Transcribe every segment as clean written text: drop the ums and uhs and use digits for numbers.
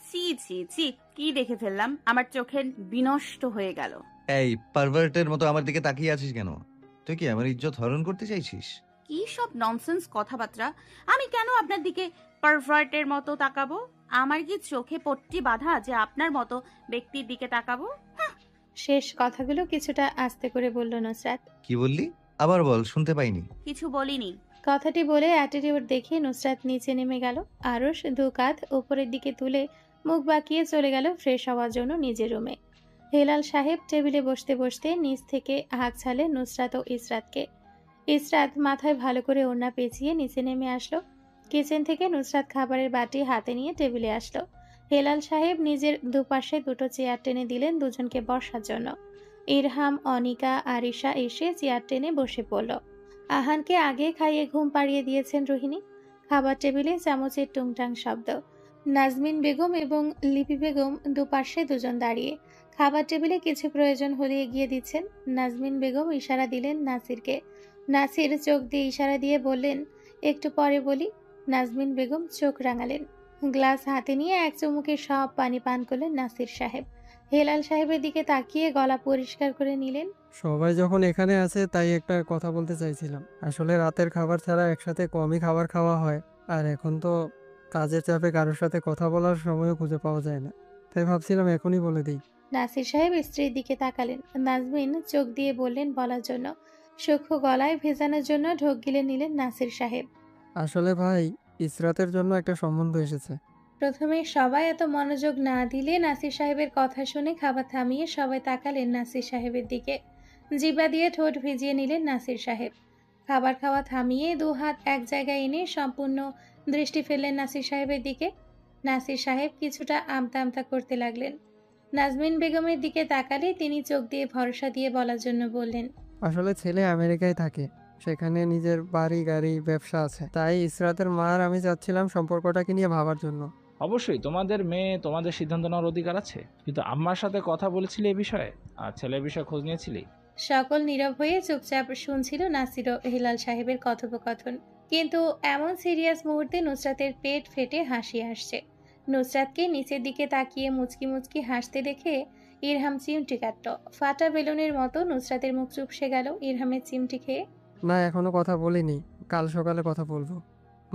ছি ছি ছি, কি দেখে ফেললাম, আমার চোখের বিনষ্ট হয়ে গেল। এই পারভার্টের মতো আমার দিকে তাকিয়ে আছিস কেন? তুই কি আমার ইজ্জত হরণ করতে চাইছিস? কি সব ননসেন্স কথাবার্তা! আমি কেন আপনার দিকে পারভার্টের মতো তাকাবো? আমার কি চোখে পট্টি বাঁধা যে আপনার মতো ব্যক্তির দিকে তাকাবো? শেষ কথাগুলো কিছুটা আস্তে করে বলল নুসরাত। কি বললি? আবার বল, শুনতে পাইনি। কিছু বলিনি। কথাটি বলে অ্যাটিটিউড দেখে নুসরাত নিচে নেমে গেল। আরশ দু কাঁধ উপরের দিকে তুলে মুখ বাঁকিয়ে চলে গেল ফ্রেশ হওয়ার জন্য নিজের রুমে। হেলাল সাহেব টেবিলে বসতে বসতে নিচ থেকে হাঁক ছাড়লেন নুসরাত ও ইসরাতকে। ইসরাত মাথায় ভালো করে ওড়না পেঁচিয়ে নিচে নেমে আসলো। কিচেন থেকে নুসরাত খাবারের বাটি হাতে নিয়ে টেবিলে আসলো। হেলাল সাহেব নিজের দুপাশে দুটো চেয়ার টেনে দিলেন দুজনকে বসার জন্য। ইরহাম, অনিকা, আরিশা এসে চেয়ার টেনে বসে পড়ল। আহানকে আগে খাইয়ে ঘুম পাড়িয়ে দিয়েছেন রোহিণী। খাবার টেবিলে চামচের টুংটাং শব্দ। নাজমিন বেগম এবং লিপি বেগম দুপাশে দুজন দাঁড়িয়ে খাবার টেবিলে কিছু প্রয়োজন হলে এগিয়ে দিচ্ছেন। নাজমিন বেগম ইশারা দিলেন নাসিরকে। নাসির চোখ দিয়ে ইশারা দিয়ে বললেন, একটু পরে বলি। নাজমিন বেগম চোখ রাঙালেন। গ্লাস হাতে নিয়ে এক চুমুকে সব পানি পান করলেন নাসির সাহেব। হেলাল সাহেবের দিকে তাকিয়ে গলা পরিষ্কার করে নিলেন। সবাই যখন এখানে আছে তাই একটা কথা বলতে চাইছিলাম। আসলে রাতের খাবার ছাড়া একসাথে কমই খাবার খাওয়া হয়, আর এখন তো কাজের চাপে কারোর সাথে কথা বলার সময়ও খুঁজে পাওয়া যায় না, তাই ভাবছিলাম এখনই বলে দিই। নাসির সাহেব স্ত্রীর দিকে তাকালেন। নাজমিন চোখ দিয়ে বললেন বলার জন্য। সূক্ষ্ম গলায় ভেজানোর জন্য ঢোক গিলে নিলেন নাসির সাহেব। আসলে ভাই, ইসরাতের জন্য একটা সম্বন্ধ এসেছে। প্রথমে সবাই এত মনোযোগ না দিলে নাসির সাহেবের কথা শুনে খাবার থামিয়ে সবাই তাকালেন নাসির সাহেবের দিকে। জিহ্বা দিয়ে ঠোঁট ভিজিয়ে নিলেন নাসির সাহেব। খাবার খাওয়া থামিয়ে দু হাত এক জায়গায় এনে সম্পূর্ণ দৃষ্টি ফেললেন নাসির সাহেবের দিকে। নাসির সাহেব কিছুটা আমতা আমতা করতে লাগলেন। নাজমিন বেগমের দিকে তাকালে তিনি চোখ দিয়ে ভরসা দিয়ে বলার জন্য বললেন, আসলে ছেলে আমেরিকায় থাকে, সেখানে নিজের বাড়ি গাড়ি ব্যবসা আছে, তাই ইসরাতের মা আর আমি চাচ্ছিলাম সম্পর্কটাকে নিয়ে ভাবার জন্য। অবশ্যই তোমাদের মেয়ে তোমাদের সিদ্ধান্ত নেওয়ার অধিকার আছে, কিন্তু আম্মার সাথে কথা বলেছিলে এ বিষয়ে আর ছেলের বিষয়ে খোঁজ নিয়েছিলি? সকল নীরব হয়ে চুপচাপ শুনছিল নাসির ও হিলাল সাহেবের কথোপকথন। কিন্তু এমন সিরিয়াস মুহূর্তে নুসরাতের পেট ফেটে হাসি আসছে। নুসরাতকে নিচের দিকে তাকিয়ে মুচকি মুচকি হাসতে দেখে ইরহাম চিমটি কাটল। ফাটা বেলুনের মতো নুসরাতের মুখ চুপসে গেল ইরহামের চিমটি খেয়ে। না, এখনো কথা বলিনি, কাল সকালে কথা বলবো।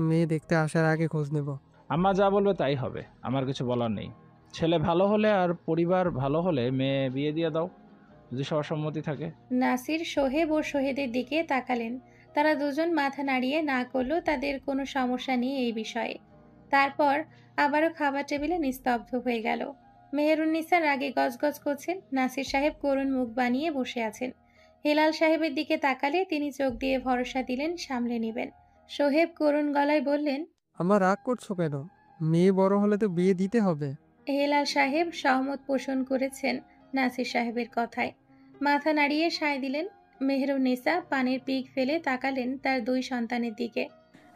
মেয়ে দেখতে আসার আগে খোঁজ নেব। আম্মা যা বলবে তাই হবে, আমার কিছু বলার নেই। ছেলে ভালো হলে আর পরিবার ভালো হলে মেয়ে বিয়ে দিয়ে দাও, যদি সবার সম্মতি থাকে। নাসির, সোহেব ও সোহেদের দিকে তাকালেন। তারা দুজন মাথা নাড়িয়ে না করলেও তাদের কোনো সমস্যা নেই এই বিষয়ে। তারপর আবারও খাবার টেবিলে নিস্তব্ধ হয়ে গেল। মেহেরুন্নিসা রাগে গজগজ করছেন। নাসির সাহেব করুণ মুখ বানিয়ে বসে আছেন। হেলাল সাহেবের দিকে তাকালে তিনি চোখ দিয়ে ভরসা দিলেন সামলে নেবেন। সোহেব করুণ গলায় বললেন, আমার রাগ করছো কেন? মেয়ে বড় হলে তো বিয়ে দিতে হবে। হেলাল সাহেব সহমত পোষণ করেছেন নাসির সাহেবের কথায়। মাথা নাড়িয়ে সায় দিলেন। মেহেরুন্নিসা পানির পিক ফেলে তাকালেন তার দুই সন্তানের দিকে।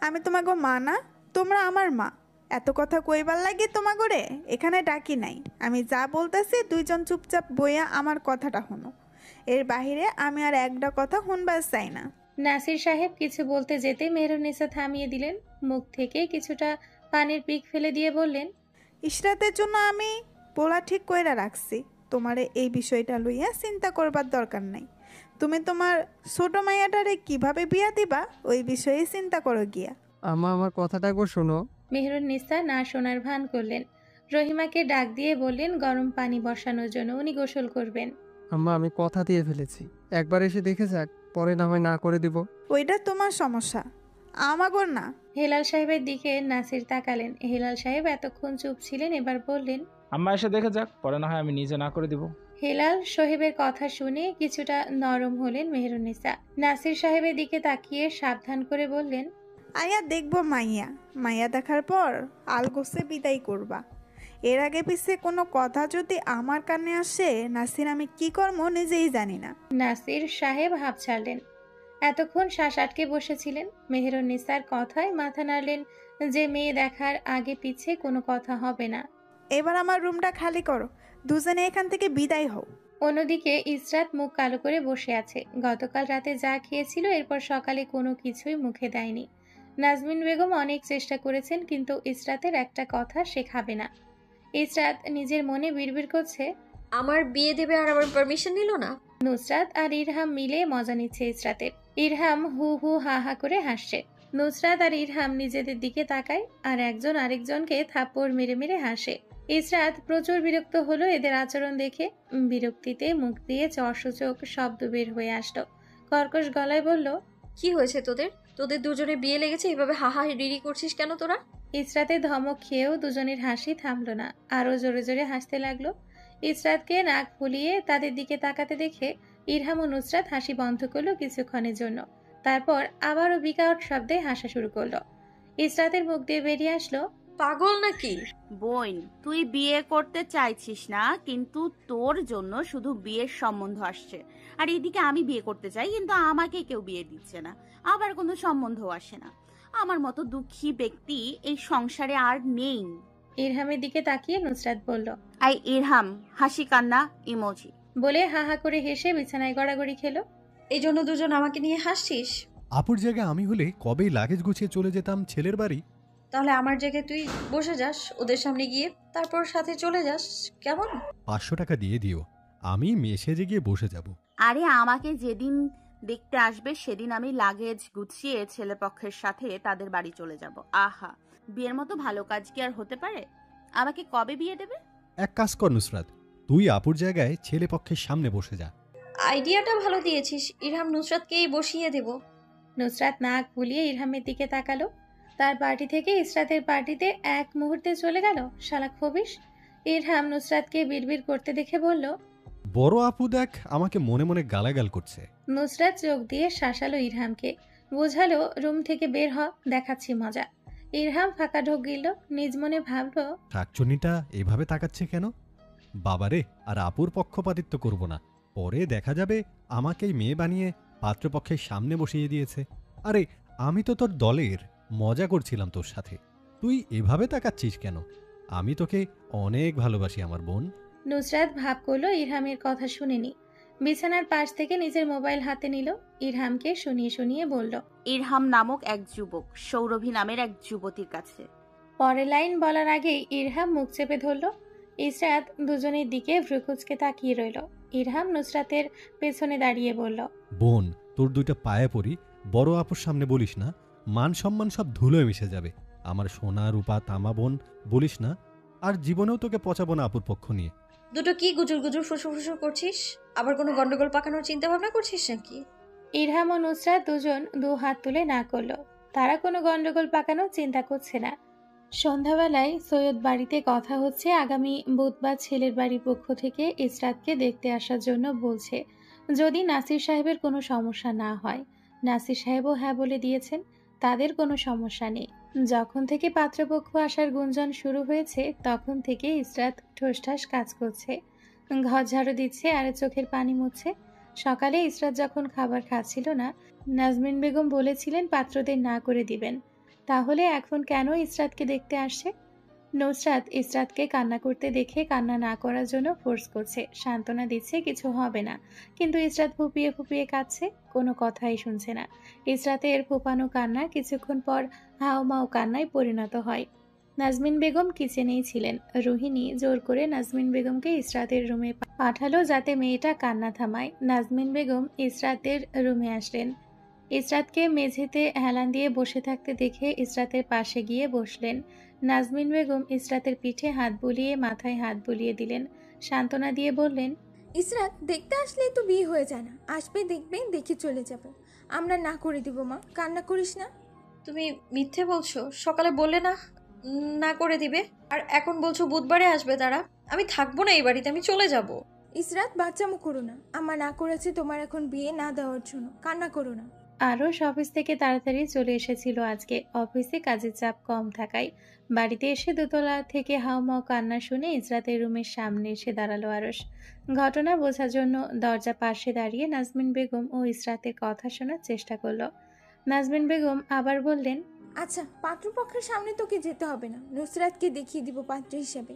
আমি তোমাগো মা না, তোমরা আমার মা। এত কথা কইবার লাগে তোমাগরে এখানে ডাকি নাই। আমি যা বলতেছি দুইজন চুপচাপ বইয়া আমার কথাটা শোনো। এর বাহিরে আমি আর একটা কথা শুনবার চাই না। নাসির সাহেব কিছু বলতে যেতে মেহেরুন্নিসা থামিয়ে দিলেন। মুখ থেকে কিছুটা পানির পিক ফেলে দিয়ে বললেন, ইশরাতের জন্য আমি পোলা ঠিক কইরা রাখছি। তোমারে এই বিষয়টা লইয়া চিন্তা করবার দরকার নাই। তুমি তোমার ছোট মাইয়াটারে কিভাবে বিয়া দিবা ওই বিষয়ে চিন্তা করো গিয়া। আম্মা, আমার কথাটা একবার শোনো। মেহেরুন্নিসা না শোনার ভান করলেন। রহিমাকে ডাক দিয়ে বললেন গরম পানি বসানোর জন্য, উনি গোসল করবেন। আম্মা, আমি কথা দিয়ে ফেলেছি, একবার এসে দেখে যাক, পরে না হয় না করে দিব। ওইটা তোমার সমস্যা, আমাগর না। হেলাল সাহেবের দিকে নাসির তাকালেন। হেলাল সাহেব এতক্ষণ চুপ ছিলেন, এবার বললেন, আম্মা এসে দেখে যাক, পরে না হয় আমি নিজে না করে দিব। হেলাল সাহেবের কথা শুনে কিছুটা নরম হলেন মেহেরুন্নিসা। নাসির সাহেবের দিকে তাকিয়ে সাবধান করে বললেন, আয়া দেখবো মাইয়া, মাইয়া দেখার পর আলগোসে বিদায় করবা। এর আগে পিছে কোনো কথা যদি আমার কানে আসে নাসির আমি কি করবো নিজেই জানি না। নাসির সাহেব হাঁপ ছাড়লেন। এতক্ষণ শ্বাস আটকে বসেছিলেন। মেহেরুন্নিসার কথায় মাথা নাড়লেন যে মেয়ে দেখার আগে পিছে কোনো কথা হবে না। এবার আমার রুমটা খালি করো, দুজনে এখান থেকে বিদায় হও। অন্যদিকে ইসরাত মুখ কালো করে বসে আছে। গতকাল রাতে যা খেয়েছিল এরপর সকালে কোনো কিছুই মুখে দেয়নি। নাজমিন বেগম অনেক চেষ্টা করেছেন, কিন্তু ইসরাতের একটা কথা সে খাবে না। ইসরাত নিজের মনে বিড়বিড় করছে। আমার বিয়ে দেবে আর আমার পারমিশন নিল না। নুসরাত আর ইরহাম মিলে মজা নিচ্ছে ইসরাতের। ইরহাম হু হু হা হা করে হাসছে। নুসরাত আর ইরহাম নিজেদের দিকে তাকায় আর একজন আরেকজনকে থাপ্পড় মেরে মেরে হাসে। ইসরাত প্রচুর বিরক্ত হলো এদের আচরণ দেখে। বিরক্তিতে মুখ দিয়ে চরসূচক শব্দ বের হয়ে আসলো। কর্কশ গলায় বলল, কি হয়েছে তোদের? তোদের দুজনে বিয়ে লেগেছে, এভাবে হাহা রিরি করছিস কেন তোরা? ইসরাতের ধমক খেয়েও দুজনের হাসি থামলো না, আরো জোরে জোরে হাসতে লাগলো। ইসরাতকে নাক ফুলিয়ে তাদের দিকে তাকাতে দেখে ইরহাম ও নুসরাত হাসি বন্ধ করলো কিছুক্ষণের জন্য। তারপর আবারও বিকট শব্দে হাসা শুরু করলো। ইসরাতের মুখ দিয়ে বেরিয়ে আসলো, পাগল নাকি? বোন, তুই বিয়ে করতে চাইছিস না, কিন্তু তোর জন্য শুধু বিয়ের সম্বন্ধ আসছে। আর এদিকে আমি বিয়ে করতে চাই, কিন্তু আমাকে কেউ বিয়ে দিচ্ছে না, আবার কোনো সম্বন্ধও আসে না। আমার মতো দুঃখী ব্যক্তি এই সংসারে আর নেই। ইরহামের দিকে তাকিয়ে নুসরাত বলল, আই ইরহাম হাসি কান্না ইমোজি বলে হা হা করে হেসে বিছানায় গড়াগড়ি খেলো। এই জন্য দুজন আমাকে নিয়ে হাসছিস? আপুর জায়গায় আমি হলে কবেই লাগেজ গুছিয়ে চলে যেতাম ছেলের বাড়ি। তাহলে আমার জায়গায় তুই বসে যাস ওদের সামনে গিয়ে, তারপর সাথে চলে যাস, কেমন? 500 টাকা দিয়ে দিও, আমি মেসেজে গিয়ে বসে যাব। আরে আমাকে যেদিন দেখতে আসবে সেদিন আমি লাগেজ গুছিয়ে ছেলেপক্ষের সাথে তাদের বাড়ি চলে যাব। আহা, বিয়ের মতো ভালো কাজ কি আর হতে পারে? আমাকে কবে বিয়ে দেবে? এক কাজ কর নুসরাত, তুই আপুর জায়গায় ছেলে পক্ষের সামনে বসে যা। আইডিয়াটা ভালো দিয়েছিস। ইরহাম নুসরাতকেই বসিয়ে দেব। নুসরাত নাক ফুলিয়ে ইরহামের দিকে তাকালো। তার পার্টি থেকে ইসরাতের পার্টিতে এক মুহূর্তে চলে গেল শালা খবিশ। ইরহাম নুসরাতকে বিড়বিড় করতে দেখে বলল, বড় আপু দেখ আমাকে মনে মনে গালাগাল করছে। নুসরাত চোখ দিয়ে শাসালো ইরহামকে, বোঝালো রুম থেকে বের হ, দেখাচ্ছি মজা। ইরহাম ফাঁকা ঢোক গিলল, নিজ মনে ভাবলো, শাকচুনিটা এভাবে তাকাচ্ছে কেন? বাবারে, আর আপুর পক্ষপাতিত্ব করব না, পরে দেখা যাবে আমাকেই মেয়ে বানিয়ে পাত্রপক্ষের সামনে বসিয়ে দিয়েছে। আরে আমি তো তোর দলের, মজা করছিলাম তোর সাথে, তুই এভাবে তাকাচ্ছিস কেন? আমি তোকে অনেক ভালোবাসি আমার বোন। নুসরাত ভাব করলো ইরহামের কথা শুনেনি। বিছানার পাশ থেকে নিজের মোবাইল হাতে নিল, ইরহামকে শুনিয়ে শুনিয়ে বলল, ইরহাম নামক এক যুবক সৌরভী নামের এক যুবতীর কাছে। পরের লাইন বলার আগেই ইরহাম মুখ চেপে ধরল। ইসরাত দুজনের দিকে ভ্রুকুচকে তাকিয়ে রইল। ইরহাম নুসরাতের পেছনে দাঁড়িয়ে বলল, বোন, তোর দুইটা পায়ে পড়ি, বড় আপুর সামনে বলিস না, মান সম্মান সব ধুলোয় মিশে যাবে। আমার সোনা রূপা তামা বোন বলিস না, আর জীবনেও তোকে পচাবো না আপুর পক্ষ নিয়ে। দুটো কি গুজুর গুজুর ফুসুর ফুসুর করছিস? আবার কোনো গন্ডগোল পাকানোর চিন্তা ভাবনা করছিস নাকি? ইরহাম ও নুসরাত দুজন দু হাত তুলে না করলো। তারা কোনো গন্ডগোল পাকানোর চিন্তা করছে না। সন্ধ্যাবেলায় সৈয়দ বাড়িতে কথা হচ্ছে আগামী বুধবার ছেলের বাড়ির পক্ষ থেকে ইসরাতকে দেখতে আসার জন্য বলছে, যদি নাসির সাহেবের কোনো সমস্যা না হয়। নাসির সাহেবও হ্যাঁ বলে দিয়েছেন, তাদের কোনো সমস্যা নেই। যখন থেকে পাত্রপক্ষ আসার গুঞ্জন শুরু হয়েছে তখন থেকে ইসরাত ঠোসঠাস কাজ করছে, ঘর ঝাড়ু দিচ্ছে আর চোখের পানি মুছছে। সকালে ইসরাত যখন খাবার খাচ্ছিল না, নাজমিন বেগম বলেছিলেন পাত্রদের না করে দিবেন। তাহলে এখন কেন ইসরাতকে দেখতে আসছে? নুসরাত ইসরাতকে কান্না করতে দেখে কান্না না করার জন্য ফোর্স করছে, সান্ত্বনা দিচ্ছে কিছু হবে না, কিন্তু ইসরাত ফুপিয়ে ফুপিয়ে কাঁদছে, কোনো কথাই শুনছে না। ইসরাতের ফুপানো কান্না কিছুক্ষণ পর হাও মাও কান্নায় পরিণত হয়। নাজমিন বেগম কিচেনেই ছিলেন। রোহিণী জোর করে নাজমিন বেগমকে ইসরাতের রুমে পাঠালো যাতে মেয়েটা কান্না থামায়। নাজমিন বেগম ইসরাতের রুমে আসলেন। ইসরাতকে মেঝেতে হেলান দিয়ে বসে থাকতে দেখে ইসরাতের পাশে গিয়ে বসলেন। নাজমিন বেগম ইসরাতের পিঠে হাত বুলিয়ে মাথায় হাত বুলিয়ে দিলেন, সান্ত্বনা দিয়ে বললেন, ইসরাত, দেখতে আসলেই তো বিয়ে হয়ে যায় না, আসবে দেখবে দেখে চলে যাব, আমরা না করে দিব। মা, কান্না করিস না। তুমি মিথ্যে বলছো। সকালে বললে না না করে দিবে, আর এখন বলছো বুধবারে আসবে তারা। আমি থাকবো না এই বাড়িতে, আমি চলে যাব। ইসরাত, বাচ্চামো করো না। আমার না করেছে তোমার এখন বিয়ে না দেওয়ার জন্য, কান্না করো না। আরশ অফিস থেকে তাড়াতাড়ি চলে এসেছিল আজকে। অফিসে কাজের চাপ কম থাকায় বাড়িতে এসে দোতলা থেকে হাউমাউ কান্না শুনে ইসরাতের রুমের সামনে এসে দাঁড়ালো আরশ। ঘটনা বোঝার জন্য দরজা পাশে দাঁড়িয়ে নাজমিন বেগম ও ইসরাতের কথা শোনার চেষ্টা করলো। নাজমিন বেগম আবার বললেন, আচ্ছা, পাত্রপক্ষের সামনে তোকে যেতে হবে না, নুসরাতকে দেখিয়ে দিব পাত্র হিসাবে।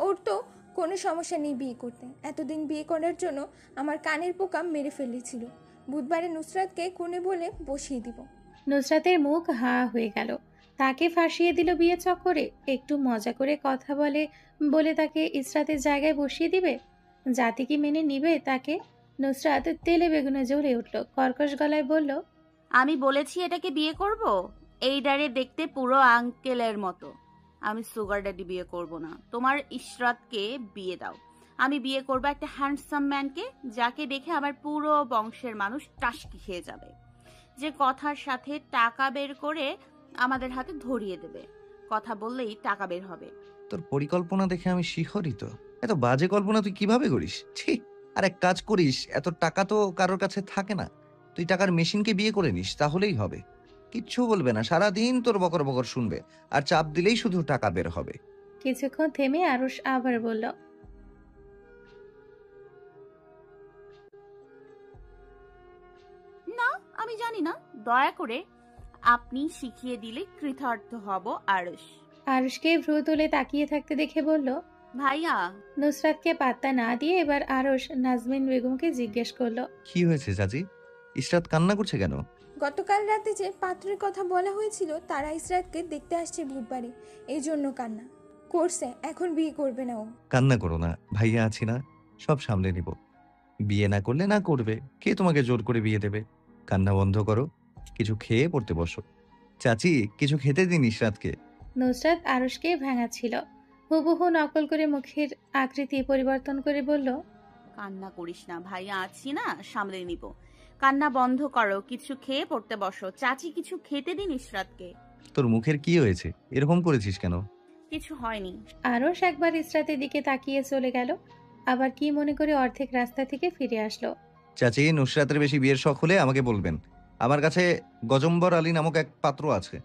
ওর তো কোনো সমস্যা নেই বিয়ে করতে। এতদিন বিয়ে করার জন্য আমার কানের পোকা মেরে ফেলেছিল। বুধবারে নুসরাতকে কোণে বলে বসিয়ে দিব। নুসরাতের মুখ হা হয়ে গেল। তাকে ফাঁসিয়ে দিল বিয়ে চক্করে। একটু মজা করে কথা বলে বলে তাকে ইসরাতের জায়গায় বসিয়ে দিবে। জাতি কি মেনে নিবে তাকে? নুসরাত তেলে বেগুনে জ্বলে উঠল, কর্কশ গলায় বলল, আমি বলেছি এটাকে বিয়ে করব? এইডারে দেখতে পুরো আঙ্কেলের মতো। আমি সুগার ড্যাডি বিয়ে করব না। তোমার ইশরাতকে বিয়ে দাও। আমি বিয়ে করব একটা হ্যান্ডসাম ম্যানকে, যাকে দেখে আমার পুরো বংশের মানুষ টাসকি খেয়ে যাবে, যে কথার সাথে টাকা বের করে আমাদের হাতে ধরিয়ে দেবে। কথা বললেই টাকা বের হবে। তোর পরিকল্পনা দেখে আমি শিহরিত। এত বাজে কল্পনা তুই কিভাবে করিস? ছি। আর এক কাজ করিস, এত টাকা তো কারোর কাছে থাকে না। তুই টাকার মেশিনকে বিয়ে করে নিস, তাহলেই হবে। কিচ্ছু বলবে না, সারাদিন তোর বকর বকর শুনবে, আর চাপ দিলেই শুধু টাকা বের হবে। কিছুক্ষণ থেমে আরুষ আবার বলল, না, আমি জানি না। দয়া করে আপনি শিখিয়ে দিলে কৃতার্থ হব। আরশ আরুষকে ভ্রু তুলে তাকিয়ে থাকতে দেখে বলল, ভাইয়া। নুসরাতকে পাত্তা না দিয়ে এবার আরুষ নাজমিন বেগমকে জিজ্ঞেস করলো, কি হয়েছে চাচি? ইশরাত কান্না করছে কেন? গতকাল রাতে যে পাত্রের কথা বলা হয়েছিল তারা ইসরাতকে দেখতে আসছে বুধবারে, এই জন্য কান্না করছে। এখন বিয়ে করবে না ও। কান্না করো না, ভাইয়া আছি না, সব সামলে নিব। বিয়ে না করলে না করবে, কে তোমাকে জোর করে বিয়ে দেবে? কান্না বন্ধ করো, কিছু খেয়ে পড়তে বসো। চাচি, কিছু খেতে দিন ইশরাতকে। নুসরাত আরুষকে ভাঙাচ্ছিল। হুবহু নকল করে মুখের আকৃতি পরিবর্তন করে বলল, কান্না করিস না ভাইয়া, আছি না, সামলে নিব। কান্না বন্ধ করো, কিছু খেয়ে পড়তে বসো। চাচি, কিছু খেতে দিন ইশরাতকে। তোর মুখের কি হয়েছে? এরকম করেছিস কেন? কিছু হয়নি। আরুষ একবার ইসরাতের দিকে তাকিয়ে চলে গেল, আবার কি মনে করে অর্ধেক রাস্তা থেকে ফিরে আসলো। চাচি, নুসরাতের বেশি বিয়ের শখ হলে আমাকে বলবেন। আমার কাছে গজম্বর আলী নামক এক পাত্র আছে,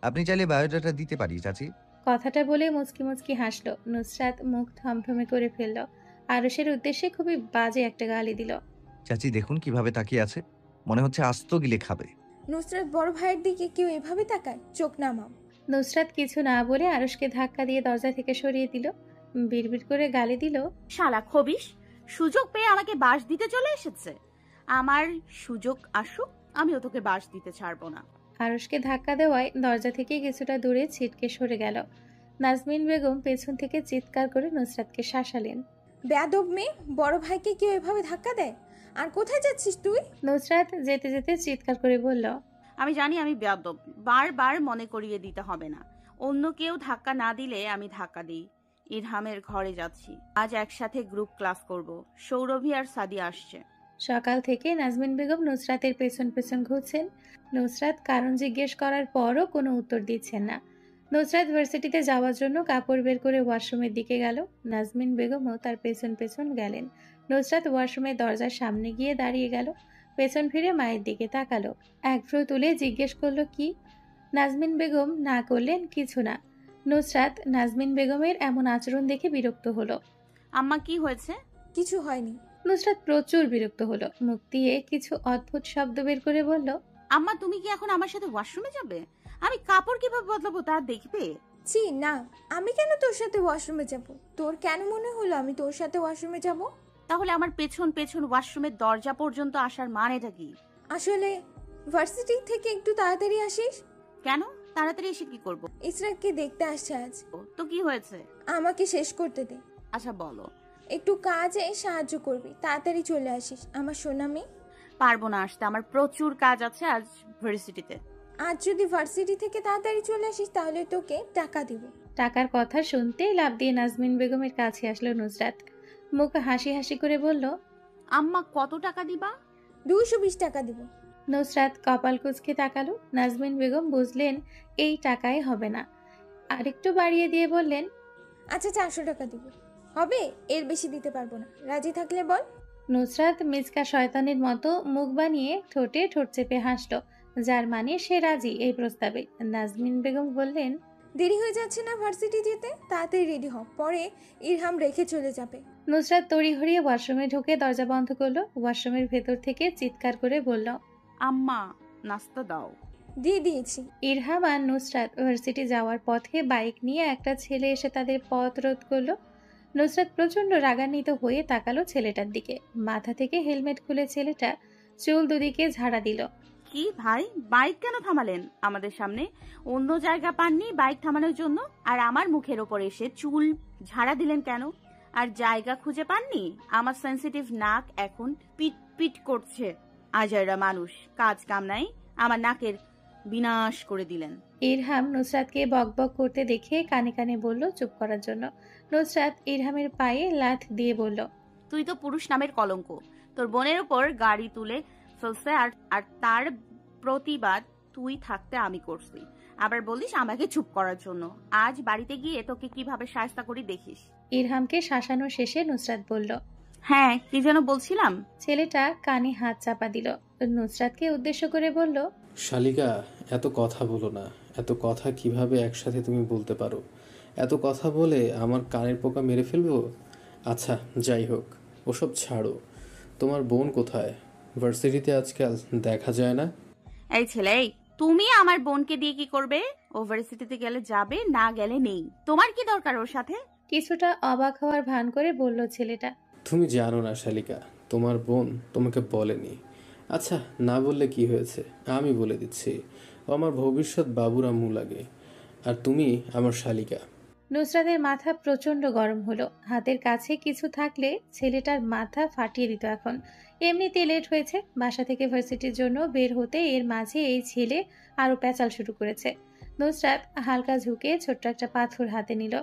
আপনি চাইলে বায়োডাটা দিতে পারি চাচি। কথাটা বলে মুচকি মুচকি হাসলো। নুসরাত মুখ থমথমে করে ফেলল। আরুষের উদ্দেশ্যে খুবই বাজে একটা গালি দিল। চাচি দেখুন কিভাবে তাকিয়ে আছে, মনে হচ্ছে আস্ত গিলে খাবে। নুসরাত বড় ভাইয়ের দিকে কেউ এভাবে তাকায়? চোখ নামাও। নুসরাত কিছু না বলে আরুষকে ধাক্কা দিয়ে দরজা থেকে সরিয়ে দিল। বিড়বিড় করে গালি দিল, শালা খবিস, সুযোগ পেয়ে আমাকে বাস দিতে চলে এসেছে। আমার সুযোগ আসুক, আমিও তোকে বাস দিতে ছাড়বো না। আরুষকে ধাক্কা দেওয়ায় দরজা থেকে কিছুটা দূরে ছিটকে সরে গেল। নাজমিন বেগম পেছন থেকে চিৎকার করে নুসরাতকে শাসালেন। বেয়াদব মেয়ে, বড় ভাইকে কেউ এভাবে ধাক্কা দেয়? আর কোথায় যাচ্ছিস তুই? নুসরাত যেতে যেতে চিৎকার করে বলল, আমি জানি আমি বেয়াদব, বারবার মনে করিয়ে দিতে হবে না। অন্য কেউ ধাক্কা না দিলে আমি ধাক্কা দিই। ইরহামের ঘরে যাচ্ছি, আজ একসাথে গ্রুপ ক্লাস করব। সৌরভী আর সাদিয়া আসছে। সকাল থেকে নাজমিন বেগম নুসরাতের পেছন পেছন ঘুরছেন। নুসরাত কারণ জিজ্ঞেস করার পরও কোনো উত্তর দিচ্ছেন না। নুসরাত ভার্সিটিতে যাওয়ার জন্য কাপড় বের করে ওয়াশরুমের দিকে গেল। নাজমিন বেগমও তার পেছন পেছন গেলেন। নুসরাত ওয়াশরুমের দরজার সামনে গিয়ে দাঁড়িয়ে গেল, পেছন ফিরে মায়ের দিকে তাকালো, এক ভ্রু তুলে জিজ্ঞেস করলো, কি? নাজমিন বেগম না করলেন কিছু না। নুসরাত নাজমিন বেগমের এমন আচরণ দেখে বিরক্ত হলো। আম্মা, কি হয়েছে? কিছু হয়নি। নুসরাত প্রচুর বিরক্ত হলো, মুখ দিয়ে কিছু অদ্ভুত শব্দ বের করে বলল, আম্মা, তুমি কি এখন আমার সাথে ওয়াশরুমে যাবে? আমি কাপড় কিভাবে বদলাবো তা দেখবে? ছি না, আমি কেন তোর সাথে ওয়াশরুমে যাব? তোর কেন মনে হলো আমি তোর সাথে ওয়াশরুমে যাব? তাহলে আমার পেছন পেছন ওয়াশরুমের দরজা পর্যন্ত আসার মানেটা কি? আসলে ভার্সিটি থেকে একটু তাড়াতাড়ি আসিস। কেন তাড়াতাড়ি এসে কি করব? ইসরাতকে দেখতে আসছে আজ। তো কি হয়েছে? আমাকে শেষ করতে দে। আচ্ছা বলো। একটু কাজে সাহায্য করবি, তাড়াতাড়ি চলে আসিস আমার সোনা মেয়ে। পারবো না আসতে, আমার প্রচুর কাজ আছে আজ ভার্সিটিতে। আজ যদি ভার্সিটি থেকে তাড়াতাড়ি চলে আসিস তাহলে তোকে টাকা দিব। টাকার কথা শুনতেই লাফ দিয়ে নাজমিন বেগমের কাছে আসলো নুসরাত। মুখ হাসি হাসি করে বলল, আম্মা, কত টাকা দিবা? 220 টাকা দিব। নুসরাত কপাল কুঁচকে তাকালো। নাজমিন বেগম বুঝলেন এই টাকায় হবে না, আরেকটু বাড়িয়ে দিয়ে বললেন, আচ্ছা 400 টাকা দিব। হবে, এর বেশি দিতে পারবো না। রাজি থাকলে বল। নুসরাত মিচকা শয়তানের মতো মুখ বানিয়ে ঠোঁটে ঠোঁট চেপে হাসলো, যার মানে সে রাজি এই প্রস্তাবে। নাজমিন বেগম বললেন, দেরি হয়ে যাচ্ছে না ভার্সিটি যেতে? তাড়াতাড়ি রেডি হ, পরে ইরহাম রেখে চলে যাবে। নুসরাত তড়িঘড়িয়ে ওয়াশরুমে ঢুকে দরজা বন্ধ করলো। ওয়াশরুমের ভেতর থেকে চিৎকার করে বলল, আম্মা, নাস্তা দাও। দিয়ে দিয়েছি। ইরহাম আর নুসরাত ভার্সিটি যাওয়ার পথে বাইক নিয়ে একটা ছেলে এসে তাদের পথ রোধ করলো। নুসরাত প্রচন্ড রাগান্বিত হয়ে তাকালো ছেলেটার দিকে। মাথা থেকে হেলমেট খুলে ছেলেটা চুল দুদিকে ঝাড়া দিল। কি ভাই, বাইক কেন থামালেন আমাদের সামনে? অন্য জায়গা পাননি বাইক থামানোর জন্য? আর আমার মুখের ওপর এসে চুল ঝাড়া দিলেন কেন? আর জায়গা খুঁজে পাননি? আমার সেন্সিটিভ নাক এখন পিট পিট করছে। আজাইরা মানুষ, কাজ কাম নাই, আমার নাকের বিনাশ করে দিলেন। ইরহাম নুসরাতকে বকবক করতে দেখে কানে কানে বলল চুপ করার জন্য। নুসরাত ইরহামের পায়ে লাথ দিয়ে বলল, তুই তো পুরুষ নামের কলঙ্ক। তোর বোনের উপর গাড়ি তুলে ফেলছে আর তার প্রতিবাদ তুই থাকতে আমি করছি। আবার বলিস আমাকে চুপ করার জন্য। আজ বাড়িতে গিয়ে তোকে কিভাবে শায়েস্তা করি দেখিস। ইরহামকে শাসানো শেষে নুসরাত বলল, হ্যাঁ কি যেন বলছিলাম। ছেলেটা কানে হাত চাপা দিল। নুসরাতকে উদ্দেশ্য করে বলল, শালিকা, এত কথা বলো না। এত কথা কিভাবে একসাথে তুমি বলতে পারো? এত কথা বলে আমার কানের পোকা মেরে ফেলবো? আচ্ছা যাই হোক, ওসব ছাড়ো। তোমার বোন কোথায়? ভার্সিটিতে আজকাল দেখা যায় না। এই ছেলে, তুমি আমার বোনকে দিয়ে কি করবে? ইউনিভার্সিটিতে গেলে যাবে, না গেলে নেই। তোমার কি দরকার ওর সাথে? কিছুটা অবাক হওয়ার ভান করে বলল ছেলেটা। তুমি জানো না শালিকা, তোমার বোন তোমাকে বলেনি। আচ্ছা না বললে কি হয়েছে, আমি বলে দিচ্ছি। ও আমার ভবিষ্যৎ বাবুর আম্মু লাগে, আর তুমি আমার শালিকা। নুসরাতের মাথা প্রচন্ড গরম হলো। হাতের কাছে কিছু থাকলে ছেলেটার মাথা ফাটিয়ে দিত এখন। এমনিতে লেট হয়েছে, বাসা থেকে ভার্সিটির জন্য বের হতে এর মাঝে এই ছেলে আরো প্যাচাল শুরু করেছে। নুসরাত হালকা ঝুঁকে ছোট্ট একটা পাথর হাতে নিল।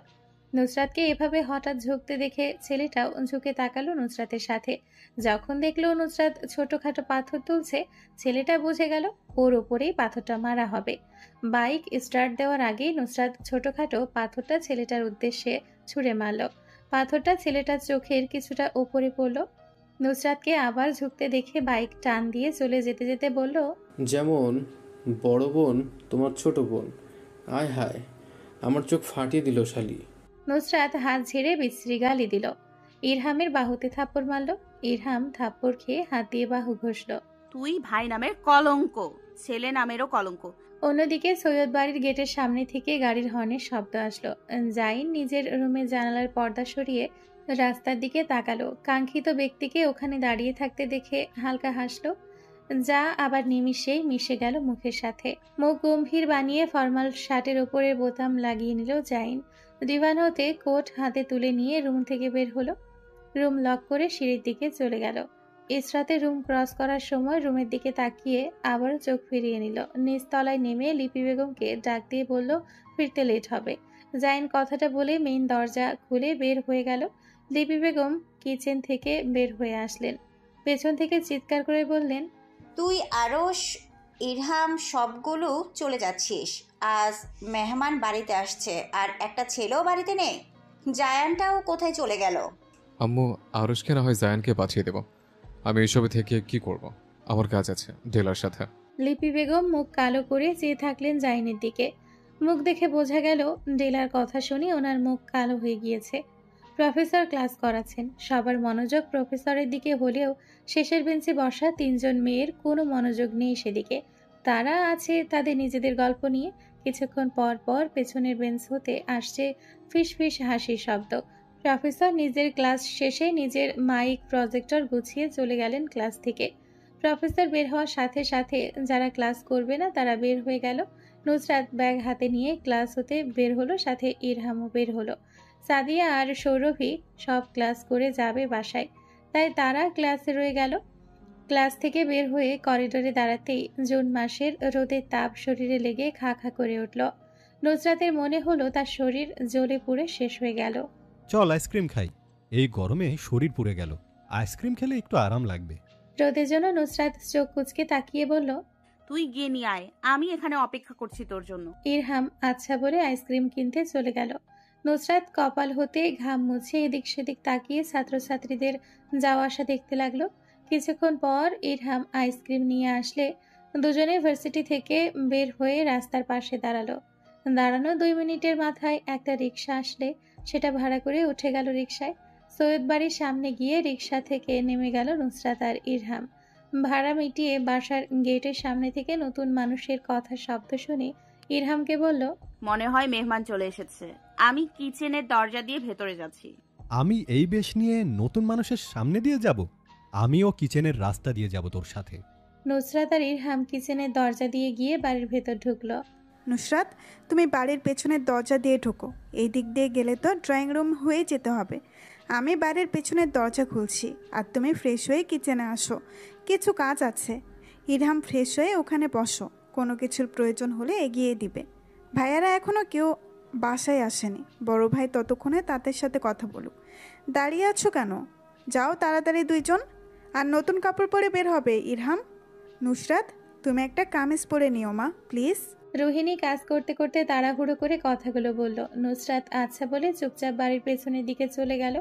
নুসরাতকে এভাবে হঠাৎ ঝুঁকতে দেখে ছেলেটাও ঝুঁকে তাকালো নুসরাতের সাথে। যখন দেখলো নুসরাত ছোটখাটো পাথর তুলছে, ছেলেটা বুঝে গেল ওর ওপরেই পাথরটা মারা হবে। বাইক স্টার্ট দেওয়ার আগেই নুসরাত ছোটখাটো পাথরটা ছেলেটার উদ্দেশ্যে ছুঁড়ে মারল। পাথরটা ছেলেটার চোখের কিছুটা ওপরে পড়ল। নুসরাতকে আবার ঝুঁকতে দেখে বাইক টান দিয়ে চলে যেতে যেতে বলল, যেমন বড় বোন তোমার ছোট বোন। আয় হায়, আমার চোখ ফাটিয়ে দিল শালি। নুসরাত হাত ঝেড়ে বিশ্রী গালি দিল। ইরহামের বাহুতে থাপ্পড় মারল। ইরহাম থাপ্পড় খেয়ে হাত দিয়ে বাহু ঘষল। তুই ভাই নামের কলঙ্ক, ছেলে নামেরও কলঙ্ক। অন্যদিকে সৈয়দ বাড়ির গেটের সামনে থেকে গাড়ির হর্নের শব্দ আসলো। জাইন নিজের রুমের জানালার পর্দা সরিয়ে রাস্তার দিকে তাকালো। কাঙ্ক্ষিত ব্যক্তিকে ওখানে দাঁড়িয়ে থাকতে দেখে হালকা হাসলো, যা আবার নিমিষেই মিশে গেল মুখের সাথে। মুখ গম্ভীর বানিয়ে ফর্মাল শার্টের ওপরে বোতাম লাগিয়ে নিল জাইন। দিভান হতে কোট হাতে তুলে নিয়ে রুম থেকে বের হলো। রুম লক করে সিঁড়ির দিকে চলে গেল। ইসরাতে রুম ক্রস করার সময় রুমের দিকে তাকিয়ে আবারও চোখ ফিরিয়ে নিল। নিচতলায় নেমে লিপি বেগমকে ডাক দিয়ে বলল ফিরতে লেট হবে। জাইন কথাটা বলে মেইন দরজা খুলে বের হয়ে গেল। লিপি বেগম কিচেন থেকে বের হয়ে আসলেন। পেছন থেকে চিৎকার করে বললেন, তুই আরশ, ইরহাম সবগুলো চলে যাচ্ছিস। আজ মেহমান বাড়িতে আসছে আর একটা ছেলেও বাড়িতে নেই। জায়ানটাও কোথায় চলে গেল? আম্মু, আরশকে না হয় জায়ানকে পাঠিয়ে দেব। আমি এইসবে থেকে কি করব? আমার কাজ আছে ডেলার সাথে। লিপি বেগম মুখ কালো করে চেয়ে থাকলেন জাইনের দিকে। মুখ দেখে বোঝা গেল ডেলার কথা শুনে ওনার মুখ কালো হয়ে গিয়েছে। প্রফেসর ক্লাস করাচ্ছেন, সবার মনোযোগ প্রফেসরের দিকে হলেও শেষের বেঞ্চে বসা তিনজন মেয়ের কোনো মনোযোগ নেই সেদিকে। তারা আছে তাদের নিজেদের গল্প নিয়ে। কিছুক্ষণ পর পর পেছনের বেঞ্চ হতে আসছে ফিস ফিস হাসির শব্দ। প্রফেসর নিজের ক্লাস শেষে নিজের মাইক প্রজেক্টর গুছিয়ে চলে গেলেন ক্লাস থেকে। প্রফেসর বের হওয়ার সাথে সাথে যারা ক্লাস করবে না তারা বের হয়ে গেল। নুসরাত ব্যাগ হাতে নিয়ে ক্লাস হতে বের হলো, সাথে ইরহামও বের হলো। সাদিয়া আর সৌরভী সব ক্লাস করে যাবে বাসায়, তাই তারা ক্লাসে রয়ে গেল। ক্লাস থেকে বের হয়ে করিডোরে দাঁড়াতেই জুন মাসের রোদের তাপ শরীরে লেগে খা খা করে উঠল। নুসরাতের মনে হলো তার শরীর জ্বলে পুড়ে শেষ হয়ে গেল। চল আইসক্রিম খাই, এই গরমে শরীর পুড়ে গেল। আইসক্রিম খেলে একটু আরাম লাগবে। রোদের জন্য নুসরাত চোখ কুচকে তাকিয়ে বলল, তুই গিয়ে নিয়ে আয়, আমি এখানে অপেক্ষা করছি তোর জন্য। ইরহাম আচ্ছা বলে আইসক্রিম কিনতে চলে গেল। নুসরাত কপাল হতে ঘাম মুছে এদিক সেদিক তাকিয়ে ছাত্রছাত্রীদের যাওয়া আসা দেখতে লাগলো। কিছুক্ষণ পর ইরহাম আইসক্রিম নিয়ে আসলে দুজনে ভার্সিটি থেকে বের হয়ে রাস্তার পাশে দাঁড়ালো। দাঁড়ানো 2 মিনিটের মাথায় একটা রিক্সা আসলে সেটা ভাড়া করে উঠে গেল রিক্সায়। সৈয়দ বাড়ির সামনে গিয়ে রিক্সা থেকে নেমে গেল নুসরাত আর ইরহাম। ভাড়া মিটিয়ে বাসার গেটের সামনে থেকে নতুন মানুষের কথা শব্দ শুনে ইরহামকে বলল, মনে হয় মেহমান চলে এসেছে। আমি কিচেনের দরজা দিয়ে ভেতরে যাচ্ছি। আমি এই বেশ নিয়ে নতুন মানুষের সামনে দিয়ে যাব? আমিও কিচেনের রাস্তা দিয়ে যাব তোর সাথে। নুসরাত আর ইরহাম কিচেনের দরজা দিয়ে গিয়ে বাড়ির ভেতর ঢুকলো। নুসরাত, তুমি বাড়ির পেছনের দরজা দিয়ে ঢোকো। এই দিক দিয়ে গেলে তো ড্রয়িং রুম হয়ে যেতে হবে। আমি বাড়ির পেছনের দরজা খুলছি, আর তুমি ফ্রেশ হয়ে কিচেনে আসো, কিছু কাজ আছে। ইরহাম, ফ্রেশ হয়ে ওখানে বসো, কোনো কিছুর প্রয়োজন হলে এগিয়ে দিবে। ভাইয়ারা এখনও কেউ বাসায় আসেনি, বড় ভাই ততক্ষণে তাদের সাথে কথা বলুক। দাঁড়িয়ে আছো কেন? যাও তাড়াতাড়ি দুইজন। আর নতুন কাপড় পরে বের হবে। ইরহাম, নুসরাত, তুমি একটা কামিজ পরে নিও মা, প্লিজ। রোহিণী কাজ করতে করতে তাড়াহুড়ো করে কথাগুলো বলল। নুসরাত আচ্ছা বলে চুপচাপ বাড়ির পেছনের দিকে চলে গেল।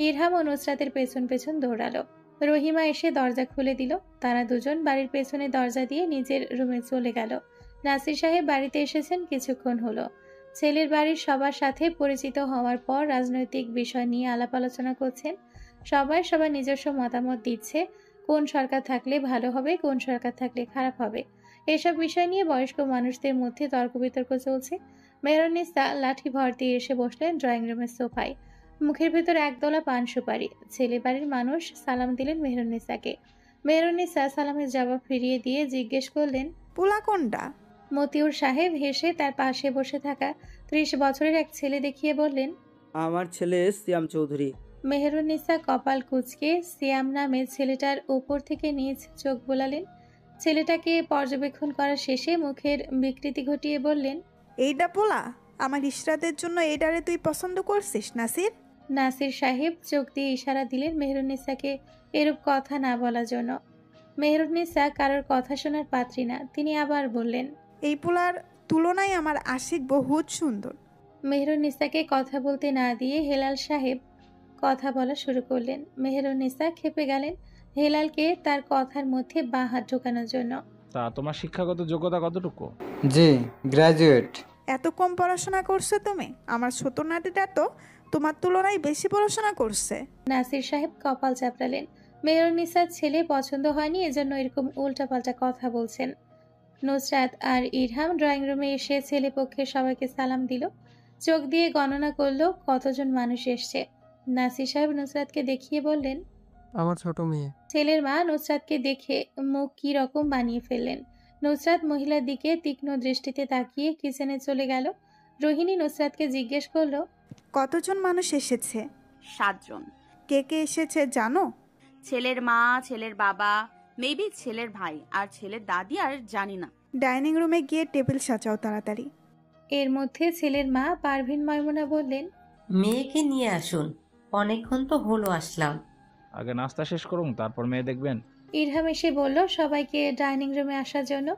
ইরহাম ও নুসরাতের পেছন পেছন দৌড়ালো। রহিমা এসে দরজা খুলে দিল। তারা দুজন বাড়ির পেছনে দরজা দিয়ে নিজের রুমে চলে গেল। নাসির সাহেব বাড়িতে এসেছেন কিছুক্ষণ হলো। ছেলের বাড়ির সবার সাথে পরিচিত হওয়ার পর রাজনৈতিক বিষয় নিয়ে আলাপ আলোচনা করছেন। সবার নিজস্ব মতামত দিচ্ছে, কোন সরকার থাকলে ভালো হবে, কোন সরকার থাকলে খারাপ হবে। এসব বিষয় নিয়ে বয়স্ক মানুষদের মধ্যে তর্ক বিতর্ক চলছে। মেহরুন্নিসা লাঠি ভর দিয়ে এসে বসলেন ড্রয়িং রুমের সোফায়। মুখের ভেতর একদলা পান সুপারি। ছেলে বাড়ির মানুষ সালাম দিলেন মেহরুন্নিসাকে। মেহরুন্নিসা সালামের জবাব ফিরিয়ে দিয়ে জিজ্ঞেস করলেন, পোলা কোনটা? মতিউর সাহেব হেসে তার পাশে বসে থাকা 30 বছরের এক ছেলে দেখিয়ে বললেন, আমার ছেলে সিয়াম চৌধুরী। মেহরুন্নিসা কপাল কুঁচকে সিয়াম নামে ছেলেটার উপর থেকে নিজ চোখ বোলালেন। ছেলেটাকে পর্যবেক্ষণ করা শেষে মুখের বিকৃতি ঘটিয়ে বললেন, এইটা পোলা? আমার ইশরাতের জন্য এইটারে তুই পছন্দ করছিস নাসির? নাসির সাহেব চোখ দিয়ে ইশারা দিলেন মেহরুন্নিসাকে এরূপ কথা না বলার জন্য। মেহরুন্নিসা কারোর কথা শোনার পাত্রী না। তিনি আবার বললেন, এই পোলার তুলনায় আমার আশিক বহুত সুন্দর। মেহরুন্নিসাকে কথা বলতে না দিয়ে হেলাল সাহেব কথা বলা শুরু করলেন। মেহরুন্নিসা খেপে গেলেন হেলালকে তার কথার মধ্যে বাঁ হাত ঢোকানোর জন্য। তা তোমার শিক্ষাগত যোগ্যতা কতটুকু? জি, গ্র্যাজুয়েট। এত কম পড়াশোনা করছে তুমি? আমার ছোট নাতিটা তো তোমার তুলনায় বেশি পড়াশোনা করছে। নাসির সাহেব কপাল চাপড়ালেন। মেহরুন্নিসার ছেলে পছন্দ হয়নি, এজন্য এরকম উল্টাপাল্টা কথা বলছেন। নুসরাত আর ইরহাম ড্রয়িং রুমে এসে ছেলে পক্ষের সবাইকে সালাম দিল। চোখ দিয়ে গণনা করলো কতজন মানুষ এসছে। নাসির সাহেব নুসরাতকে দেখিয়ে বললেন, আমার ছোট মেয়ে। ছেলের মা নুসরাতকে দেখে মুখ কি রকম বানিয়ে ফেললেন। নুসরাত মহিলার দিকে তীক্ষ্ণ দৃষ্টিতে তাকিয়ে কিচেনে চলে গেল। রোহিণী নুসরাতকে জিজ্ঞেস করলো, কতজন মানুষ এসেছে? 7 জন। কে কে এসেছে জানো? ছেলের মা, ছেলের বাবা, মেবি ছেলের ভাই আর ছেলের দাদি, আর জানি না। ডাইনিং রুমে গিয়ে টেবিল সাজাও তাড়াতাড়ি। এর মধ্যে ছেলের মা পারভিন ময়মুনা বললেন, মেয়েকে নিয়ে আসুন, অনেকক্ষণ তো হলো আসলাম। আগে নাস্তা শেষ করুন, তারপর মেয়ে দেখবেন। ইরহাম এসে বলল সবাইকে ডাইনিং রুমে আসার জন্য।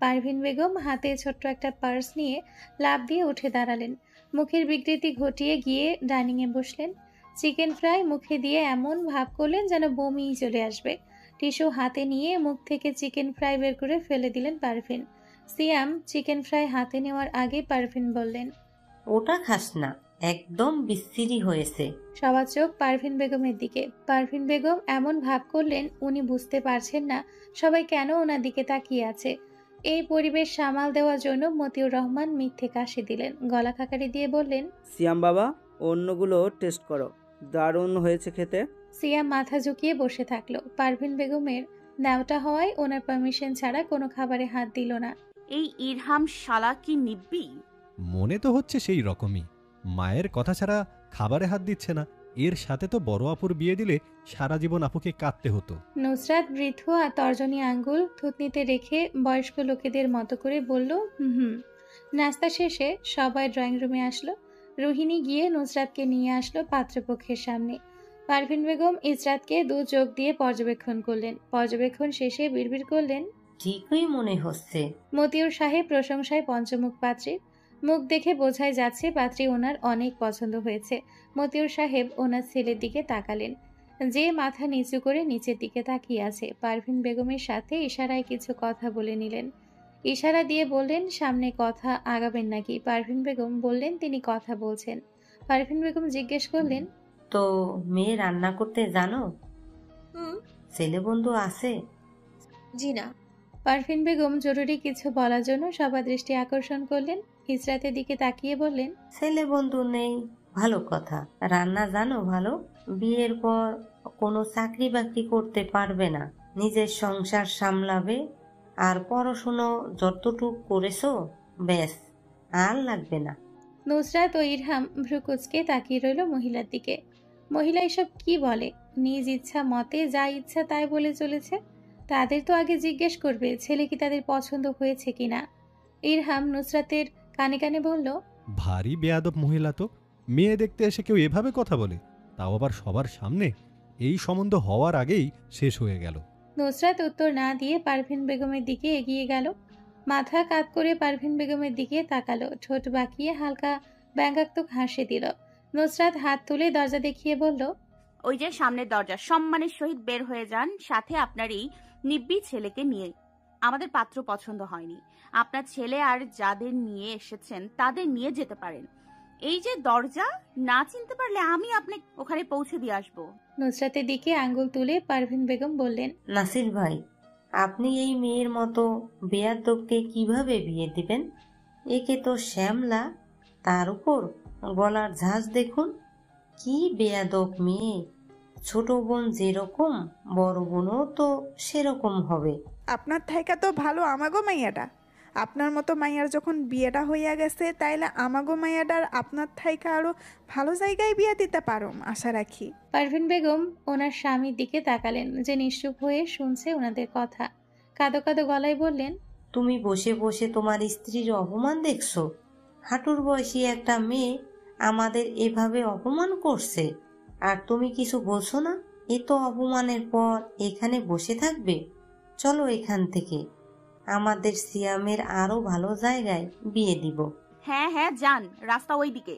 পারভিন বেগম হাতে ছোট্ট একটা পার্স নিয়ে লাফ দিয়ে উঠে দাঁড়ালেন। মুখের বিকৃতি ঘটিয়ে গিয়ে ডাইনিংয়ে বসলেন। চিকেন ফ্রাই মুখে দিয়ে এমন ভাব করলেন যেন বমিই চলে আসবে। টিস্যু হাতে নিয়ে মুখ থেকে চিকেন ফ্রাই বের করে ফেলে দিলেন পারভিন। সিয়াম চিকেন ফ্রাই হাতে নেওয়ার আগে পারভিন বললেন, ওটা খাস না, একদম বিশ্রী হয়েছে। সবার চোখ পারভিন বেগমের দিকে। পারভিন বেগম এমন ভাব করলেন উনি বুঝতে পারছেন না সবাই কেন ওনার দিকে তাকিয়ে আছে। এই পরিবেশ সামাল দেওয়ার জন্য মতিউর রহমান মিথ্যে কাশি দিলেন। গলা খাকারি দিয়ে বললেন, সিয়াম বাবা, অন্যগুলো টেস্ট করো, দারুণ হয়েছে খেতে। সিয়াম মাথা ঝুঁকিয়ে বসে থাকলো। পারভিন বেগমের নেওটা হওয়ায় ওনার পারমিশন ছাড়া কোনো খাবারে হাত দিল না। এই ইরহাম শালা কি নিব্বি? মনে তো হচ্ছে সেই রকমই। মায়ের কথা ছাড়া খাবারে হাত দিচ্ছে না। এর সাথে তো বড় আপুর বিয়ে দিলে সারা জীবন আপুকে কাঁদতে হতো। নুসরাত বৃদ্ধ আর তর্জনী আঙ্গুল থুতনিতে রেখে বয়স্ক লোকেদের মতো করে বলল, হুম। নাস্তা শেষে সবাই ড্রয়িং রুমে আসলো। রোহিণী গিয়ে নুসরাতকে নিয়ে আসলো পাত্রপক্ষের সামনে। পারভিন বেগম ইসরাতকে 2 চোখ দিয়ে পর্যবেক্ষণ করলেন। পর্যবেক্ষণ শেষে বিড়বিড় করলেন, ঠিকই মনে হচ্ছে। মতিউর সাহেব প্রশংসায় পঞ্চমুখ পাত্রীর। মুখ দেখে বোঝাই যাচ্ছে পাত্রী ওনার অনেক পছন্দ হয়েছে। মতিউর সাহেব ওনার ছেলের দিকে তাকালেন, যে মাথা নিচু করে নিচের দিকে তাকিয়ে আছে। পারভিন বেগমের সাথে ইশারায় কিছু কথা বলে নিলেন। ইশারা দিয়ে বললেন, সামনে কথা আগাবেন নাকি? পারভিন বেগম বললেন তিনি কথা বলছেন। পারভিন বেগম জিজ্ঞেস করলেন, তো মেয়ে রান্না করতে জানো? ছেলে বন্ধু আছে? জি না। পারভিন বেগম জরুরি কিছু বলার জন্য সবার দৃষ্টি আকর্ষণ করলেন। ইসরাতের দিকে তাকিয়ে বললেন, ছেলে বন্ধু নেই, ভালো কথা। রান্না জানো ভালো? বিয়ের পর কোনো চাকরি বাকরি করতে পারবে না, নিজের সংসার সামলাবে আর পড়াশুনো যতটুক করেছো ব্যাস, আর লাগবে না। নুসরাত ও ইরহাম ভ্রুকুচকে তাকিয়ে রইল মহিলার দিকে। মহিলা এসব কি বলে? নিজ ইচ্ছা মতে যা ইচ্ছা তাই বলে চলেছে। তাদের তো আগে জিজ্ঞেস করবে ছেলে কি তাদের পছন্দ হয়েছে কিনা। ইরহাম নুসরাতের কানে কানে বলল, ভারী বেয়াদব মহিলা তো। মেয়ে দেখতে এসে কেউ এভাবে কথা বলে, তাও আবার সবার সামনে। এই সম্বন্ধ হওয়ার আগেই শেষ হয়ে গেল। নুসরাত উত্তর না দিয়ে পারভিন বেগমের দিকে এগিয়ে গেল। মাথা কাত করে পারভিন বেগমের দিকে তাকালো, ঠোঁট বাঁকিয়ে হালকা ব্যঙ্গাত্মক হাসি দিল। নুসরাত হাত তুলে দরজা দেখিয়ে বলল, ওই যে সামনের দরজা, সম্মানের সহিত বের হয়ে যান, সাথে আপনার এই নিব্বি ছেলেকে নিয়ে। আমাদের পাত্র পছন্দ হয়নি। আপনার ছেলে আর যাদের নিয়ে এসেছেন তাদের নিয়ে যেতে পারেন। এই যে দরজা, না চিনতে পারলে আমি আপনাকে ওখানে পৌঁছে দিয়ে আসবো। নুসরাতের দিকে আঙ্গুল তুলে পারভিন বেগম বললেন, নাসির ভাই, আপনি এই মেয়ের মতো বেয়াদবকে কিভাবে বিয়ে দিবেন? একে তো শ্যামলা, তার উপর গলার ঝাঁজ দেখুন। কি বেয়াদব মেয়ে! ছোট বোন যেরকম বড় বোনও তো সেরকম হবে। আপনার থাইকা তো ভালো আমাগো মাইয়াটা। আপনার মতো মাইয়ার যখন বিয়েটা হইয়া গেছে, তাইলে আমাগো মাইয়াটার আপনার থাইকা আরো ভালো জায়গায় বিয়ে দিতে পারো আশা রাখি। পারভিন বেগম ওনার স্বামীর দিকে তাকালেন, যে নিশ্চুপ হয়ে শুনছে ওনাদের কথা। কাঁদো কাঁদো গলায় বললেন, তুমি বসে বসে তোমার স্ত্রীর অপমান দেখছো? হাঁটুর বয়সী একটা মেয়ে আমাদের এভাবে অপমান করছে, আর তুমি কিছু বলছো না? এ তো অপমানের পর এখানে বসে থাকবে। চলো এখান থেকে, আমাদের সিয়ামের আরো ভালো জায়গায় বিয়ে দিব। হ্যাঁ হ্যাঁ যান, রাস্তা ওই দিকে।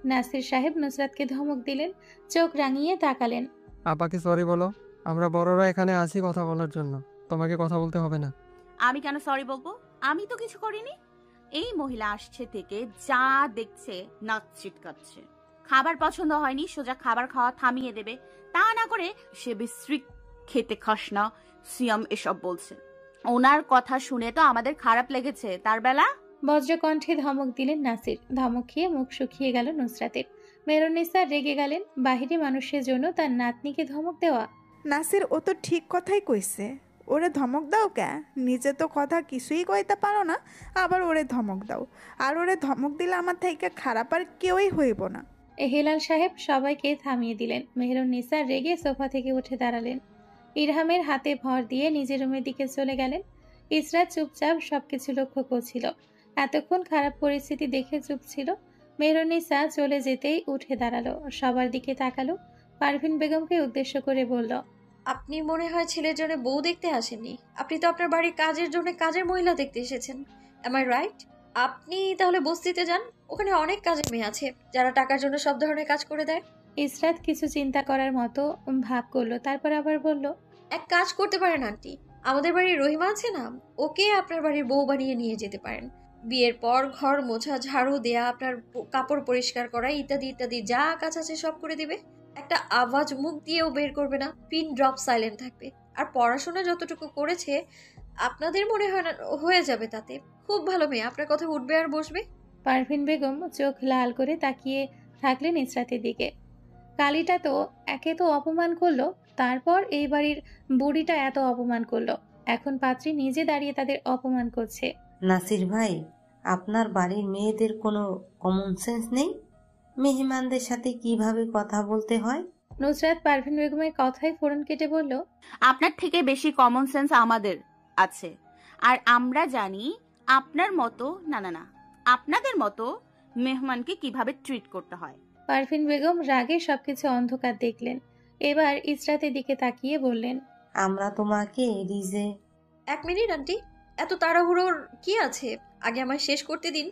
নাসির সাহেব নুসরাতকে ধমক দিলেন, চোখ রাঙিয়ে তাকালেন। আপাকে সরি বলো, আমরা বড়রা এখানে আছি কথা বলার জন্য, তোমাকে কথা বলতে হবে না। আমি কেন সরি বলবো? আমি তো কিছু করিনি। এই মহিলা আসছে থেকে যা দেখছে নাক ছিটকাচ্ছে। খাবার পছন্দ হয়নি, সোজা খাবার খাওয়া থামিয়ে দেবে। তা না করে সে বিশ্রী, খেতে খাস না, সিয়াম এসব বলছে। ওনার কথা শুনে তো আমাদের খারাপ লেগেছে। তার বেলা বজ্রকণ্ঠে ধমক দিলেন নাসির। ধমক খেয়ে মুখ শুকিয়ে গেল নুসরাতের। মেহরুন্নিসা রেগে গেলেন, বাহিরে মানুষের জন্য তার নাতনিকে ধমক দেওয়া। নাসির ও তো ঠিক কথাই কইছে, ওরে ধমক দাও কে? নিজে তো কথা কিছুই কইতে পারো না, আবার ওরে ধমক দাও। আর ওরে ধমক দিলে আমার থেকে খারাপ আর কেউই হইব না। হেলাল সাহেব সবাইকে থামিয়ে দিলেন। মেহরুন্নিসা রেগে সোফা থেকে উঠে দাঁড়ালেন। ইরহামের হাতে ভর দিয়ে নিজের রুমের দিকে চলে গেলেন। ইসরাত চুপচাপ সবকিছু লক্ষ্য করছিল। এতক্ষণ খারাপ পরিস্থিতি দেখে চুপ ছিল। মেহরুন্নিসা চলে যেতেই উঠে দাঁড়ালো, সবার দিকে তাকালো, পারভিন বেগমকে উদ্দেশ্য করে বলল, আপনি মনে হয় ছেলের জন্য বউ দেখতে আসেননি, আপনি তো আপনার বাড়ির কাজের জন্য কাজের মহিলা দেখতে এসেছেন। Am I right? আপনি তাহলে বস্তিতে যান, ওখানে অনেক কাজের মেয়ে আছে যারা টাকার জন্য সব ধরনের কাজ করে দেয়। ইসরাত কিছু চিন্তা করার মতো ভাব করলো, তারপর আবার বলল, এক কাজ করতে পারেন আন্টি, আমাদের বাড়ির রহিমা আছে না, ওকে আপনার বাড়ির বউ বানিয়ে নিয়ে যেতে পারেন। বিয়ের পর ঘর মোছা, ঝাড়ু দেয়া, আপনার কাপড় পরিষ্কার করা, ইত্যাদি ইত্যাদি যা কাজ আছে সব করে দিবে। একটা আওয়াজ মুখ দিয়েও বের করবে না, পিন ড্রপ সাইলেন্ট থাকবে। আর পড়াশোনা যতটুকু করেছে আপনাদের মনে হয় না হয়ে যাবে তাতে। খুব ভালো মেয়ে, আপনার কথা উঠবে আর বসবে। পারভিন বেগম চোখ লাল করে তাকিয়ে থাকলেন ইসরাতের দিকে। কালীটা তো একে তো অপমান করলো, তারপর এই বাড়ির বুড়িটা এত অপমান করলো, এখন পাত্রী নিজে দাঁড়িয়ে তাদের অপমান করছে। নাসির ভাই, আপনার বাড়ির মেয়েদের কোনো কমন সেন্স নেই? মেহমানদের সাথে কিভাবে কথা বলতে হয়? নুসরাত পারভিন বেগমের কথায় ফোড়ন কেটে বলল, আপনার থেকে বেশি কমন সেন্স আমাদের আছে। আর আমরা জানি আপনার মতো না আপনাদের মতো মেহমানকে কিভাবে ট্রিট করতে হয়। পারভিন বেগম রাগে সবকিছু অন্ধকার দেখলেন। এবার ইসরাতের দিকে তাকিয়ে বললেন, আমরা তোমাকে এক মিনিট আন্টি, এত তাড়াহুড়োর কি আছে? আগে আমায় শেষ করতে দিন।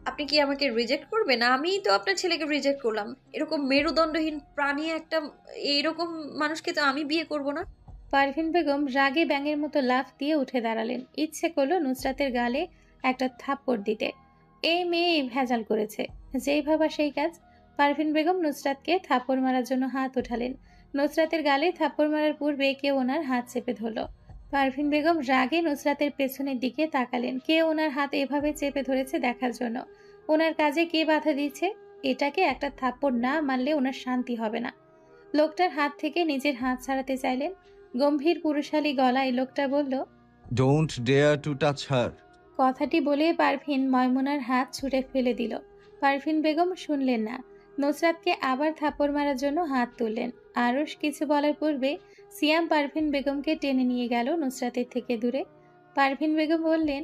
আপনি কি আমাকে রিজেক্ট করবেন? আমি তো আপনার ছেলেকে রিজেক্ট করলাম। এরকম মেরুদণ্ডহীন প্রাণী একটা, এইরকম মানুষকে তো আমি বিয়ে করব না। পারভিন বেগম রাগে ব্যাঙের মতো লাফ দিয়ে উঠে দাঁড়ালেন। ইচ্ছে করলো নুসরাতের গালে একটা থাপ্পড় দিতে। এই মেয়ে ভেজাল করেছে, যেই ভাবা সেই কাজ। পারভিন বেগম নুসরাতকে থাপ্পড় মারার জন্য হাত উঠালেন। নুসরাতের গালে থাপ্পড় মারার পূর্বে কেউ ওনার হাত চেপে ধরল। পারভিন বেগম রাগে নুসরাতের পেছনের দিকে তাকালেন, কে ওনার হাত এভাবে চেপে ধরেছে দেখার জন্য। ওনার কাজে কে বাধা দিচ্ছে? এটাকে একটা থাপ্পড় না মারলে ওনার শান্তি হবে না। লোকটার হাত থেকে নিজের হাত ছাড়াতে চাইলেন। গম্ভীর পুরুষালী গলায় লোকটা বলল, ডোন্ট ডেয়ার টু টাচ হার। কথাটি বলে পারভিন ময়মুনার হাত ছুঁড়ে ফেলে দিল। পারভিন বেগম শুনলেন না, নুসরাতকে আবার থাপ্পড় মারার জন্য হাত তুললেন। আরশ কিছু বলার পূর্বে সিয়াম পারভিন বেগমকে টেনে নিয়ে গেল নুসরাতের থেকে দূরে। পারভিন বেগম বললেন,